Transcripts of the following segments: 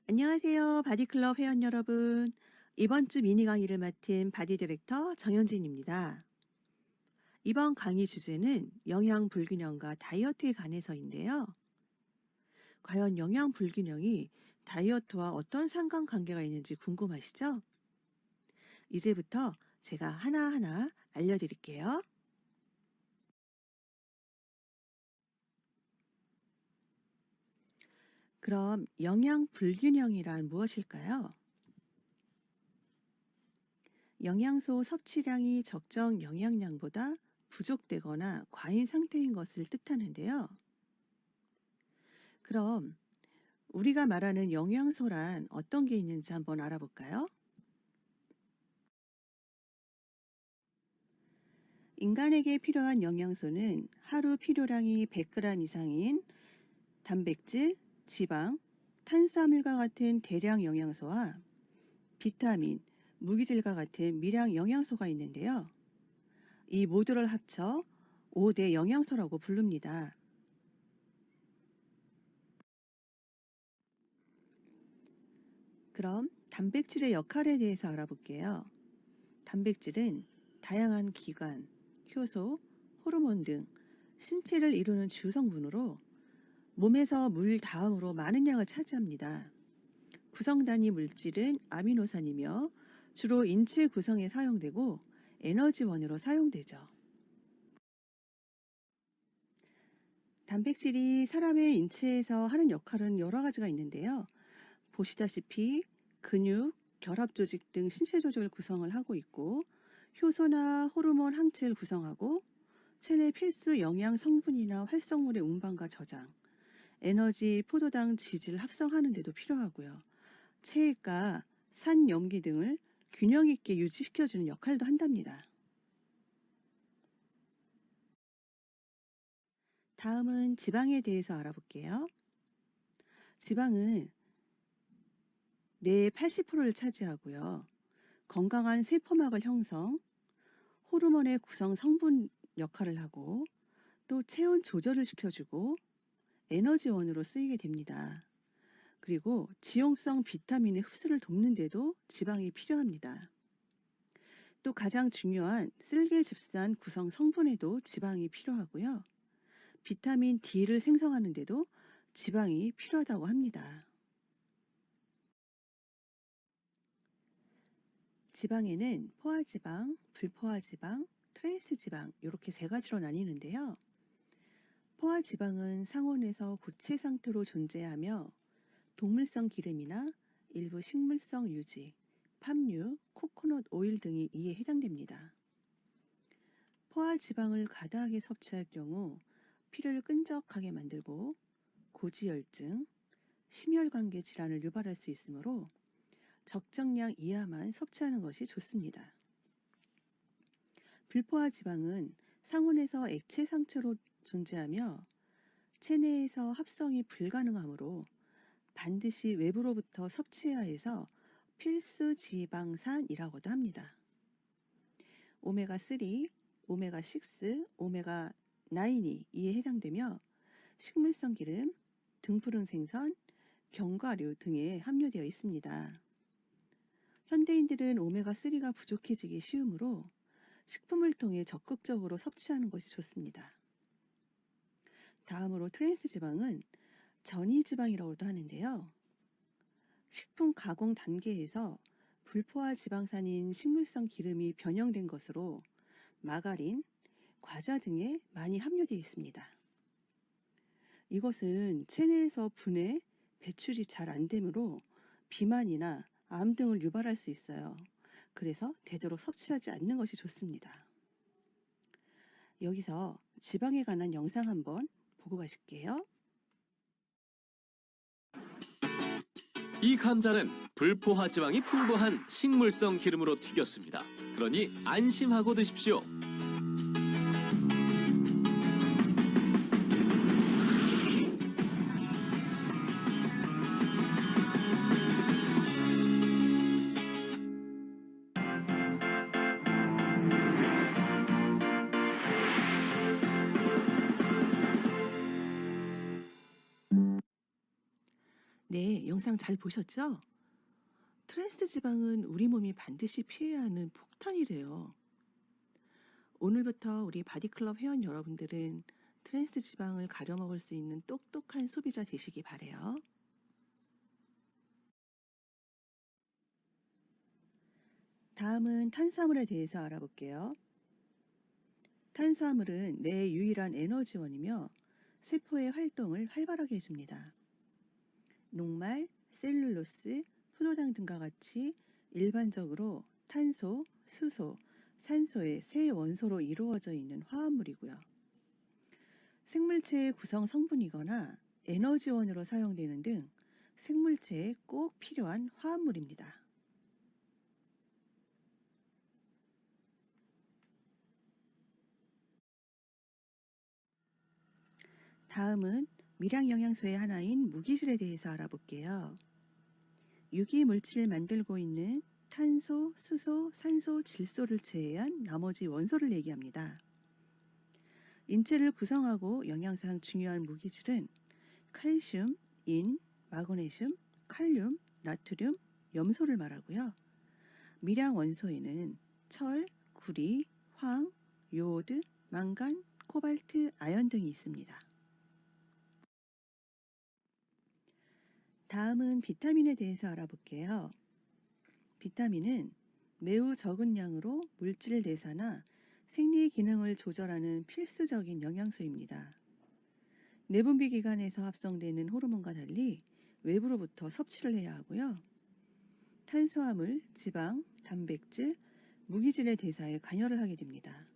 안녕하세요. 바디클럽 회원 여러분. 이번 주 미니 강의를 맡은 바디 디렉터 정현진입니다. 이번 강의 주제는 영양 불균형과 다이어트에 관해서인데요. 과연 영양 불균형이 다이어트와 어떤 상관관계가 있는지 궁금하시죠? 이제부터 제가 하나하나 알려드릴게요. 그럼 영양 불균형이란 무엇일까요? 영양소 섭취량이 적정 영양량보다 부족되거나 과인 상태인 것을 뜻하는데요. 그럼 우리가 말하는 영양소란 어떤 게 있는지 한번 알아볼까요? 인간에게 필요한 영양소는 하루 필요량이 100g 이상인 단백질, 지방, 탄수화물과 같은 대량 영양소와 비타민, 무기질과 같은 미량 영양소가 있는데요. 이 모두를 합쳐 5대 영양소라고 부릅니다. 그럼 단백질의 역할에 대해서 알아볼게요. 단백질은 다양한 기관, 효소, 호르몬 등 신체를 이루는 주성분으로 몸에서 물 다음으로 많은 양을 차지합니다. 구성 단위 물질은 아미노산이며 주로 인체 구성에 사용되고 에너지원으로 사용되죠. 단백질이 사람의 인체에서 하는 역할은 여러 가지가 있는데요. 보시다시피 근육, 결합 조직 등 신체 조직을 구성을 하고 있고 효소나 호르몬 항체를 구성하고 체내 필수 영양 성분이나 활성물의 운반과 저장, 에너지, 포도당, 지질 합성하는 데도 필요하고요. 체액과 산, 염기 등을 균형 있게 유지시켜주는 역할도 한답니다. 다음은 지방에 대해서 알아볼게요. 지방은 뇌의 80%를 차지하고요. 건강한 세포막을 형성, 호르몬의 구성 성분 역할을 하고 또 체온 조절을 시켜주고 에너지원으로 쓰이게 됩니다. 그리고 지용성 비타민의 흡수를 돕는 데도 지방이 필요합니다. 또 가장 중요한 쓸개집산 구성 성분에도 지방이 필요하고요. 비타민 D를 생성하는 데도 지방이 필요하다고 합니다. 지방에는 포화지방, 불포화지방, 트랜스지방 이렇게 세 가지로 나뉘는데요. 포화지방은 상온에서 고체 상태로 존재하며 동물성 기름이나 일부 식물성 유지, 팜유, 코코넛 오일 등이 이에 해당됩니다. 포화지방을 과다하게 섭취할 경우 피를 끈적하게 만들고 고지혈증, 심혈관계 질환을 유발할 수 있으므로 적정량 이하만 섭취하는 것이 좋습니다. 불포화지방은 상온에서 액체 상태로 존재하며 체내에서 합성이 불가능하므로 반드시 외부로부터 섭취해야 해서 필수 지방산이라고도 합니다. 오메가3, 오메가6, 오메가9이 이에 해당되며 식물성 기름, 등푸른 생선, 견과류 등에 함유되어 있습니다. 현대인들은 오메가3가 부족해지기 쉬우므로 식품을 통해 적극적으로 섭취하는 것이 좋습니다. 다음으로 트랜스 지방은 전이 지방이라고도 하는데요. 식품 가공 단계에서 불포화 지방산인 식물성 기름이 변형된 것으로 마가린, 과자 등에 많이 함유되어 있습니다. 이것은 체내에서 분해, 배출이 잘 안 되므로 비만이나 암 등을 유발할 수 있어요. 그래서 되도록 섭취하지 않는 것이 좋습니다. 여기서 지방에 관한 영상 한번 보고 가실게요. 이 감자는 불포화 지방이 풍부한 식물성 기름으로 튀겼습니다. 그러니 안심하고 드십시오. 네, 네, 영상 잘 보셨죠? 트랜스 지방은 우리 몸이 반드시 피해야 하는 폭탄이래요. 오늘부터 우리 바디클럽 회원 여러분들은 트랜스 지방을 가려 먹을 수 있는 똑똑한 소비자 되시기 바래요. 다음은 탄수화물에 대해서 알아볼게요. 탄수화물은 뇌의 유일한 에너지원이며 세포의 활동을 활발하게 해줍니다. 녹말, 셀룰로스, 포도당 등과 같이 일반적으로 탄소, 수소, 산소의 세 원소로 이루어져 있는 화합물이고요. 생물체의 구성 성분이거나 에너지원으로 사용되는 등 생물체에 꼭 필요한 화합물입니다. 다음은 미량 영양소의 하나인 무기질에 대해서 알아볼게요. 유기물질을 만들고 있는 탄소, 수소, 산소, 질소를 제외한 나머지 원소를 얘기합니다. 인체를 구성하고 영양상 중요한 무기질은 칼슘, 인, 마그네슘, 칼륨, 나트륨, 염소를 말하고요. 미량 원소에는 철, 구리, 황, 요오드, 망간, 코발트, 아연 등이 있습니다. 다음은 비타민에 대해서 알아볼게요. 비타민은 매우 적은 양으로 물질 대사나 생리 기능을 조절하는 필수적인 영양소입니다. 내분비 기관에서 합성되는 호르몬과 달리 외부로부터 섭취를 해야 하고요. 탄수화물, 지방, 단백질, 무기질의 대사에 관여를 하게 됩니다.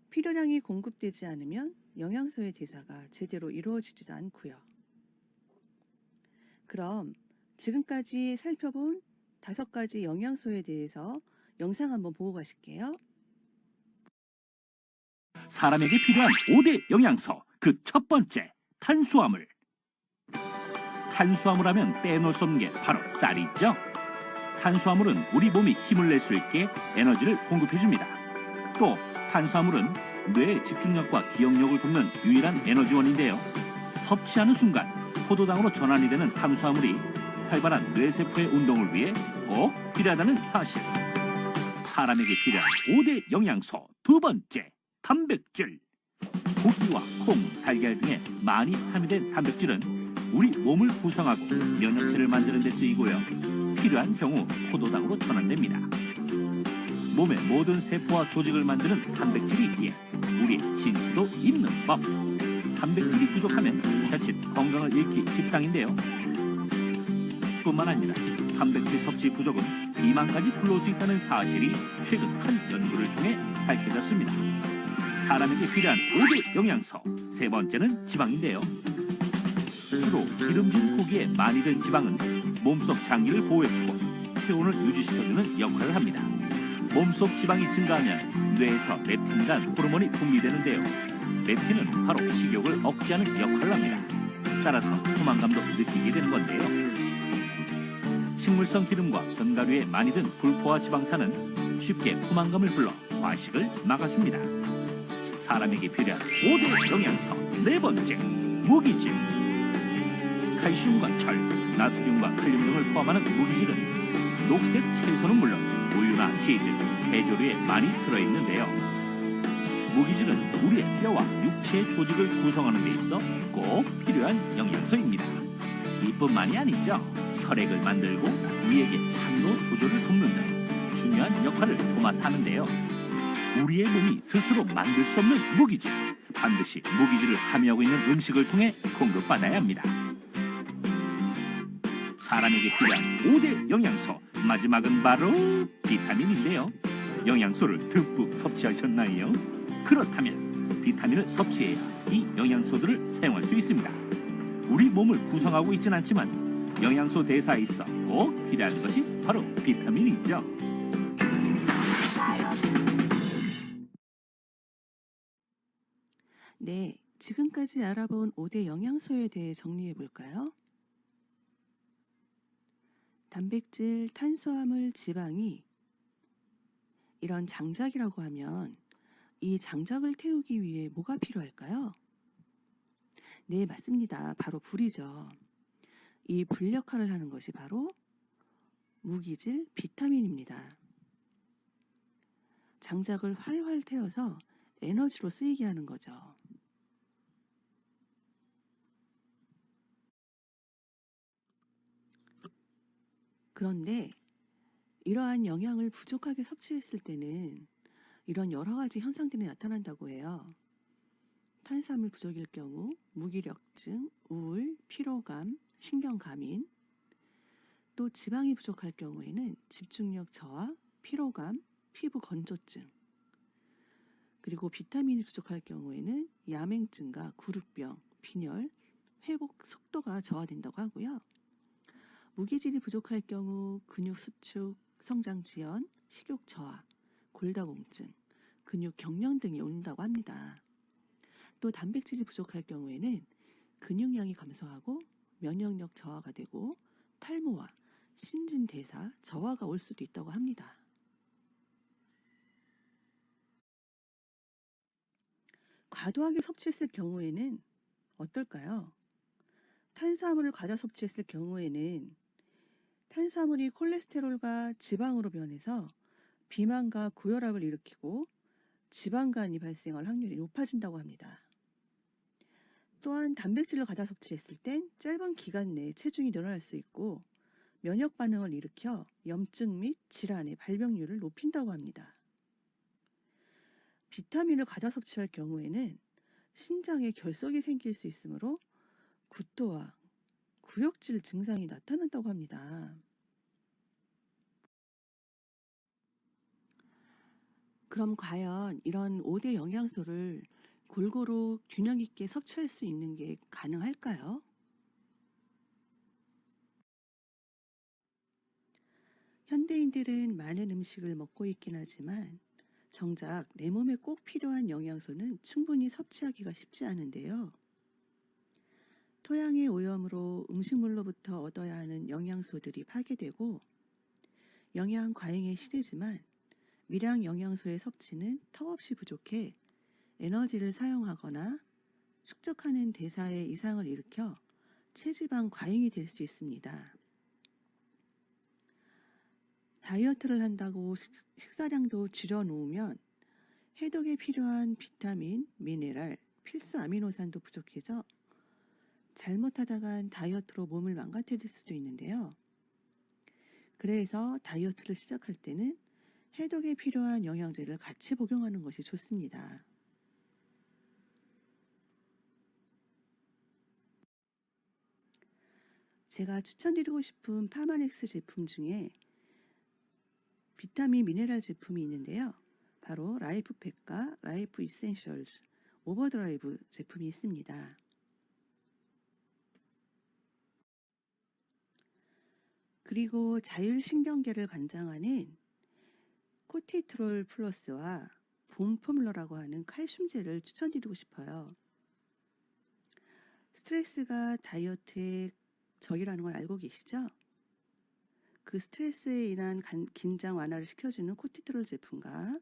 필요량이 공급되지 않으면 영양소의 대사가 제대로 이루어지지도 않고요. 그럼 지금까지 살펴본 5가지 영양소에 대해서 영상 한번 보고 가실게요. 사람에게 필요한 5대 영양소, 그 첫 번째, 탄수화물. 탄수화물 하면 빼놓을 수 없는 게 바로 쌀이죠. 탄수화물은 우리 몸이 힘을 낼 수 있게 에너지를 공급해줍니다. 또 탄수화물은 뇌의 집중력과 기억력을 돕는 유일한 에너지원인데요. 섭취하는 순간 포도당으로 전환이 되는 탄수화물이 활발한 뇌세포의 운동을 위해 꼭 필요하다는 사실. 사람에게 필요한 5대 영양소 두 번째, 단백질. 고기와 콩, 달걀 등에 많이 함유된 단백질은 우리 몸을 구성하고 면역체를 만드는 데 쓰이고요. 필요한 경우 포도당으로 전환됩니다. 몸의 모든 세포와 조직을 만드는 단백질이 있기에 우리의 신체도 있는 법. 단백질이 부족하면 자칫 건강을 잃기 십상인데요. 뿐만 아니라 단백질 섭취 부족은 비만까지 불러올 수 있다는 사실이 최근 한 연구를 통해 밝혀졌습니다. 사람에게 필요한 5대 영양소, 세 번째는 지방인데요. 주로 기름진 고기에 많이 든 지방은 몸속 장기를 보호해주고 체온을 유지시켜주는 역할을 합니다. 몸속 지방이 증가하면 뇌에서 렙틴이란 호르몬이 분비되는데요. 렙틴은 바로 식욕을 억제하는 역할을 합니다. 따라서 포만감도 느끼게 되는 건데요. 식물성 기름과 견과류에 많이 든 불포화 지방산은 쉽게 포만감을 불러 과식을 막아줍니다. 사람에게 필요한 5대 영양소 네 번째, 무기질. 칼슘과 철, 나트륨과 칼륨 등을 포함하는 무기질은 녹색 채소는 물론 우유나 치즈, 해조류에 많이 들어있는데요. 무기질은 우리의 뼈와 육체의 조직을 구성하는 데 있어 꼭 필요한 영양소입니다. 이뿐만이 아니죠. 혈액을 만들고 우리에게 산도 조절을 돕는 등 중요한 역할을 도맡아하는데요. 우리의 몸이 스스로 만들 수 없는 무기질, 반드시 무기질을 함유하고 있는 음식을 통해 공급받아야 합니다. 사람에게 필요한 5대 영양소, 마지막은 바로 비타민인데요. 영양소를 듬뿍 섭취하셨나요? 그렇다면 비타민을 섭취해야 이 영양소들을 사용할 수 있습니다. 우리 몸을 구성하고 있진 않지만 영양소 대사에 있어 꼭 필요한 것이 바로 비타민이죠. 네, 지금까지 알아본 5대 영양소에 대해 정리해 볼까요? 단백질, 탄수화물, 지방이 이런 장작이라고 하면 이 장작을 태우기 위해 뭐가 필요할까요? 네, 맞습니다. 바로 불이죠. 이 불 역할을 하는 것이 바로 무기질 비타민입니다. 장작을 활활 태워서 에너지로 쓰이게 하는 거죠. 그런데 이러한 영양을 부족하게 섭취했을 때는 이런 여러 가지 현상들이 나타난다고 해요. 탄수화물 부족일 경우 무기력증, 우울, 피로감, 신경감인, 또 지방이 부족할 경우에는 집중력 저하, 피로감, 피부 건조증, 그리고 비타민이 부족할 경우에는 야맹증과 구루병, 빈혈, 회복 속도가 저하된다고 하고요. 무기질이 부족할 경우 근육 수축, 성장 지연, 식욕 저하, 골다공증, 근육 경련 등이 온다고 합니다. 또 단백질이 부족할 경우에는 근육량이 감소하고 면역력 저하가 되고 탈모와 신진대사 저하가 올 수도 있다고 합니다. 과도하게 섭취했을 경우에는 어떨까요? 탄수화물을 과다 섭취했을 경우에는 탄수화물이 콜레스테롤과 지방으로 변해서 비만과 고혈압을 일으키고 지방간이 발생할 확률이 높아진다고 합니다. 또한 단백질을 과다 섭취했을 땐 짧은 기간 내에 체중이 늘어날 수 있고 면역 반응을 일으켜 염증 및 질환의 발병률을 높인다고 합니다. 비타민을 과다 섭취할 경우에는 신장에 결석이 생길 수 있으므로 구토와 구역질 증상이 나타난다고 합니다. 그럼 과연 이런 5대 영양소를 골고루 균형 있게 섭취할 수 있는 게 가능할까요? 현대인들은 많은 음식을 먹고 있긴 하지만 정작 내 몸에 꼭 필요한 영양소는 충분히 섭취하기가 쉽지 않은데요. 토양의 오염으로 음식물로부터 얻어야 하는 영양소들이 파괴되고 영양 과잉의 시대지만 미량 영양소의 섭취는 턱없이 부족해 에너지를 사용하거나 축적하는 대사에 이상을 일으켜 체지방 과잉이 될 수 있습니다. 다이어트를 한다고 식사량도 줄여놓으면 해독에 필요한 비타민, 미네랄, 필수 아미노산도 부족해져 잘못하다간 다이어트로 몸을 망가뜨릴 수도 있는데요. 그래서 다이어트를 시작할 때는 해독에 필요한 영양제를 같이 복용하는 것이 좋습니다. 제가 추천드리고 싶은 파마넥스 제품 중에 비타민 미네랄 제품이 있는데요. 바로 라이프팩과 라이프 이센셜즈 오버드라이브 제품이 있습니다. 그리고 자율신경계를 관장하는 코티트롤 플러스와 봄포뮬러라고 하는 칼슘제를 추천드리고 싶어요. 스트레스가 다이어트의 적이라는 걸 알고 계시죠? 그 스트레스에 인한 긴장 완화를 시켜주는 코티트롤 제품과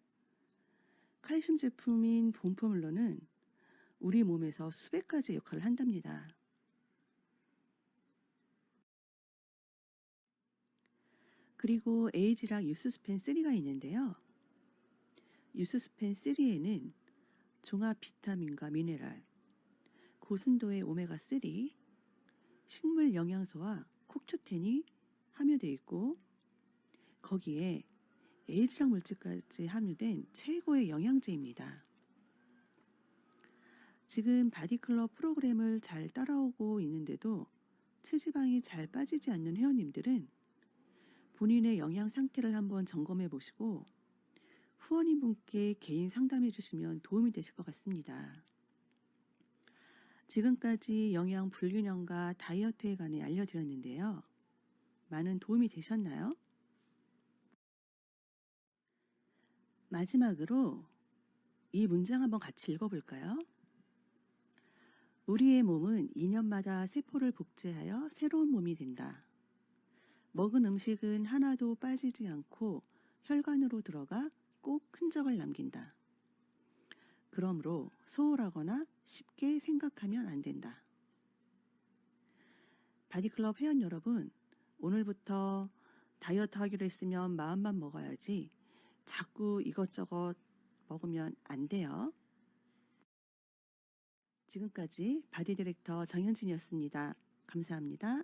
칼슘 제품인 봄포뮬러는 우리 몸에서 수백 가지 역할을 한답니다. 그리고 에이지락 유스스펜 3가 있는데요. 유스스펜 3에는 종합 비타민과 미네랄, 고순도의 오메가 3, 식물 영양소와 콕추텐이 함유되어 있고 거기에 에이지락 물질까지 함유된 최고의 영양제입니다. 지금 바디클럽 프로그램을 잘 따라오고 있는데도 체지방이 잘 빠지지 않는 회원님들은 본인의 영양 상태를 한번 점검해 보시고 후원인분께 개인 상담해 주시면 도움이 되실 것 같습니다. 지금까지 영양 불균형과 다이어트에 관해 알려드렸는데요. 많은 도움이 되셨나요? 마지막으로 이 문장 한번 같이 읽어볼까요? 우리의 몸은 2년마다 세포를 복제하여 새로운 몸이 된다. 먹은 음식은 하나도 빠지지 않고 혈관으로 들어가 꼭 흔적을 남긴다. 그러므로 소홀하거나 쉽게 생각하면 안 된다. 바디클럽 회원 여러분, 오늘부터 다이어트 하기로 했으면 마음만 먹어야지 자꾸 이것저것 먹으면 안 돼요. 지금까지 바디 디렉터 정현진이었습니다. 감사합니다.